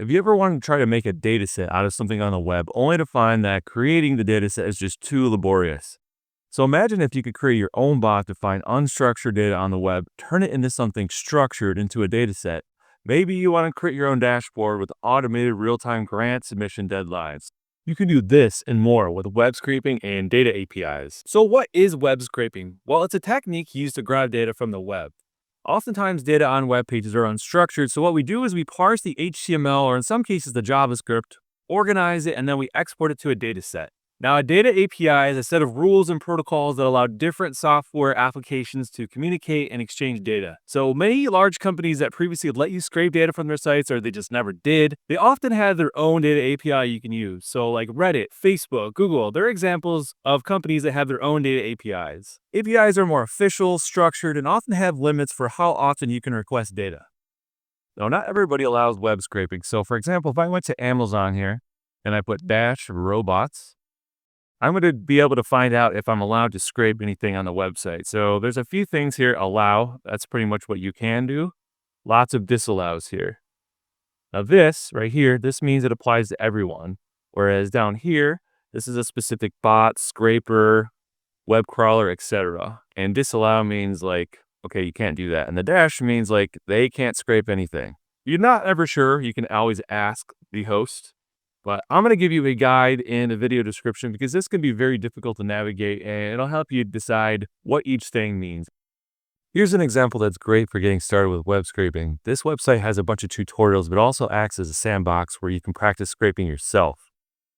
Have you ever wanted to try to make a dataset out of something on the web, only to find that creating the dataset is just too laborious? So imagine if you could create your own bot to find unstructured data on the web, turn it into something structured into a dataset. Maybe you want to create your own dashboard with automated real-time grant submission deadlines. You can do this and more with web scraping and data APIs. So what is web scraping? Well, it's a technique used to grab data from the web. Oftentimes, data on web pages are unstructured, so what we do is we parse the HTML, or in some cases the JavaScript, organize it, and then we export it to a data set. Now, a data API is a set of rules and protocols that allow different software applications to communicate and exchange data. So many large companies that previously let you scrape data from their sites, or they just never did, they often had their own data API you can use. So like Reddit, Facebook, Google, they're examples of companies that have their own data APIs. APIs are more official, structured, and often have limits for how often you can request data. Now, not everybody allows web scraping. So for example, if I went to Amazon here and I put -robots, I'm going to be able to find out if I'm allowed to scrape anything on the website. So there's a few things here. Allow, that's pretty much what you can do. Lots of disallows here. Now this right here, this means it applies to everyone. Whereas down here, this is a specific bot, scraper, web crawler, etc. And disallow means like, okay, you can't do that. And the dash means like they can't scrape anything. You're not ever sure. You can always ask the host. But I'm going to give you a guide in the video description because this can be very difficult to navigate, and it'll help you decide what each thing means. Here's an example that's great for getting started with web scraping. This website has a bunch of tutorials, but also acts as a sandbox where you can practice scraping yourself.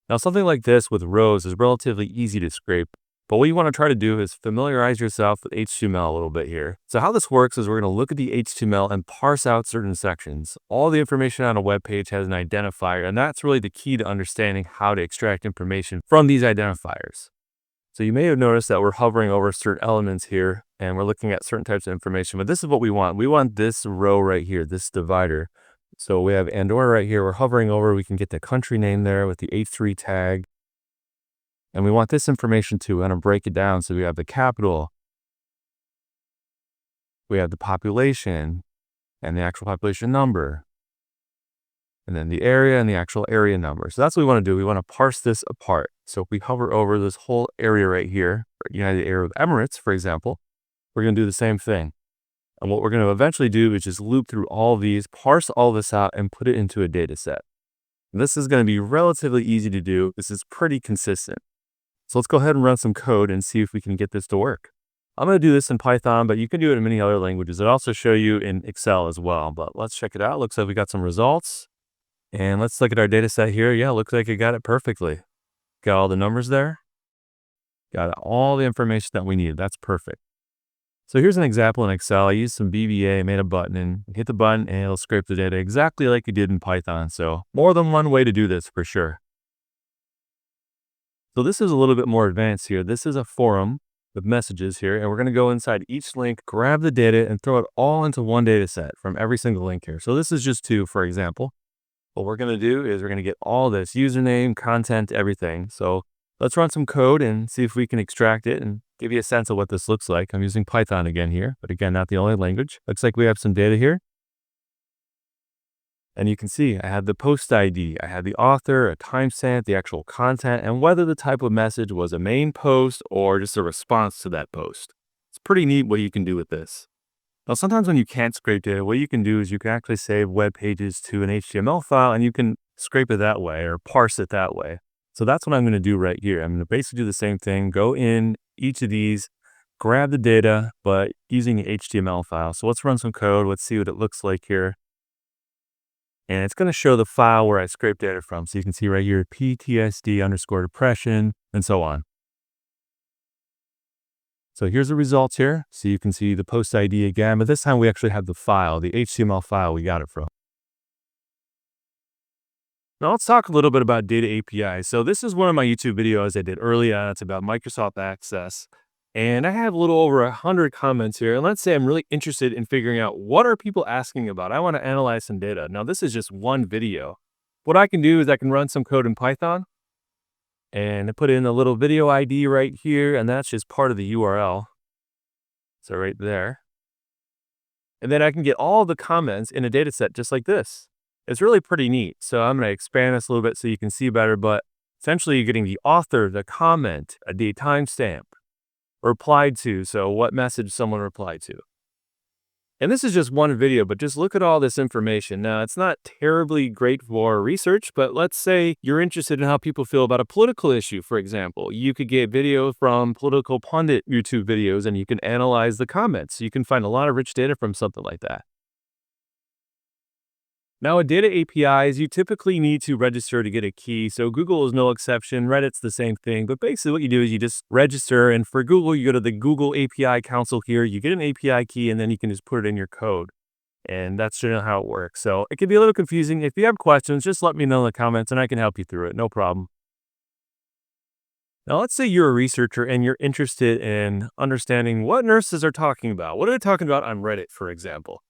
Now, something like this with rows is relatively easy to scrape, but what you want to try to do is familiarize yourself with HTML a little bit here. So how this works is we're going to look at the HTML and parse out certain sections. All the information on a web page has an identifier, and that's really the key to understanding how to extract information from these identifiers. So you may have noticed that we're hovering over certain elements here, and we're looking at certain types of information, but this is what we want. We want this row right here, this divider. So we have Andorra right here. We're hovering over. We can get the country name there with the H3 tag. And we want this information too. We're going to break it down. So we have the capital, we have the population and the actual population number, and then the area and the actual area number. So that's what we want to do. We want to parse this apart. So if we hover over this whole area right here, United Arab Emirates, for example, we're going to do the same thing. And what we're going to eventually do is just loop through all these, parse all this out, and put it into a data set. This is going to be relatively easy to do. This is pretty consistent. So let's go ahead and run some code and see if we can get this to work. I'm going to do this in Python, but you can do it in many other languages. It'll also show you in Excel as well, but let's check it out. Looks like we got some results. And let's look at our data set here. Yeah, looks like it got it perfectly. Got all the numbers there. Got all the information that we need. That's perfect. So here's an example in Excel. I used some VBA, made a button, and hit the button, and it'll scrape the data exactly like you did in Python. So more than one way to do this for sure. So this is a little bit more advanced here. This is a forum with messages here, and we're going to go inside each link, grab the data, and throw it all into one data set from every single link here. So this is just 2, for example. What we're going to do is we're going to get all this username, content, everything. So let's run some code and see if we can extract it and give you a sense of what this looks like. I'm using Python again here, but again, not the only language. Looks like we have some data here. And you can see I have the post ID, I have the author, a timestamp, the actual content, and whether the type of message was a main post or just a response to that post. It's pretty neat what you can do with this. Now, sometimes when you can't scrape data, what you can do is you can actually save web pages to an HTML file, and you can scrape it that way or parse it that way. So that's what I'm going to do right here. I'm going to basically do the same thing, go in each of these, grab the data, but using the HTML file. So let's run some code. Let's see what it looks like here. And it's going to show the file where I scraped data from. So you can see right here, PTSD_depression, and so on. So here's the results here. So you can see the post ID again, but this time we actually have the file, the HTML file we got it from. Now let's talk a little bit about data APIs. So this is one of my YouTube videos I did early on. It's about Microsoft Access. And I have a little over 100 comments here. And let's say I'm really interested in figuring out what are people asking about. I want to analyze some data. Now this is just one video. What I can do is I can run some code in Python and put in a little video ID right here. And that's just part of the URL. So right there. And then I can get all the comments in a data set just like this. It's really pretty neat. So I'm going to expand this a little bit so you can see better, but essentially you're getting the author, the comment, the timestamp, replied to, so what message someone replied to. And this is just one video, but just look at all this information. Now, it's not terribly great for research, but let's say you're interested in how people feel about a political issue, for example. You could get video from political pundit YouTube videos and you can analyze the comments. You can find a lot of rich data from something like that. Now, with data APIs, you typically need to register to get a key. So Google is no exception. Reddit's the same thing. But basically what you do is you just register. And for Google, you go to the Google API Council here. You get an API key, and then you can just put it in your code. And that's generally how it works. So it can be a little confusing. If you have questions, just let me know in the comments, and I can help you through it. No problem. Now, let's say you're a researcher and you're interested in understanding what nurses are talking about. What are they talking about on Reddit, for example?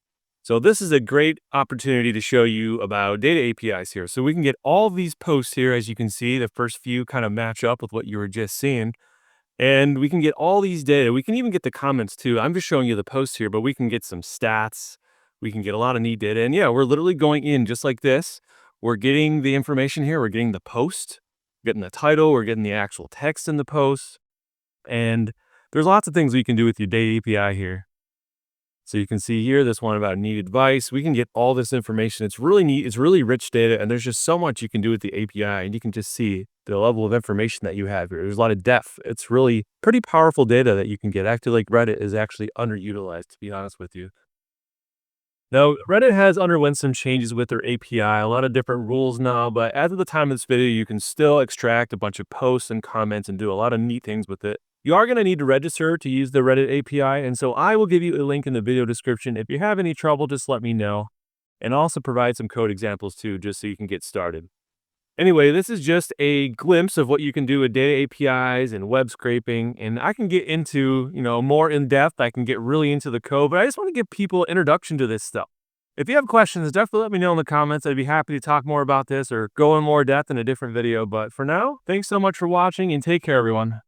So this is a great opportunity to show you about data APIs here. So we can get all these posts here. As you can see, the first few kind of match up with what you were just seeing. And we can get all these data. We can even get the comments too. I'm just showing you the posts here, but we can get some stats. We can get a lot of neat data. And yeah, we're literally going in just like this. We're getting the information here. We're getting the post, getting the title. We're getting the actual text in the post. And there's lots of things we can do with your data API here. So you can see here, this one about need advice. We can get all this information. It's really neat. It's really rich data. And there's just so much you can do with the API. And you can just see the level of information that you have here. There's a lot of depth. It's really pretty powerful data that you can get. Acting like Reddit is actually underutilized, to be honest with you. Now, Reddit has underwent some changes with their API, a lot of different rules now, but as of the time of this video, you can still extract a bunch of posts and comments and do a lot of neat things with it. You are going to need to register to use the Reddit API, and so I will give you a link in the video description. If you have any trouble, just let me know, and also provide some code examples too, just so you can get started. Anyway, this is just a glimpse of what you can do with data APIs and web scraping, and I can get into, more in depth. I can get really into the code, but I just want to give people an introduction to this stuff. If you have questions, definitely let me know in the comments. I'd be happy to talk more about this or go in more depth in a different video. But for now, thanks so much for watching and take care, everyone.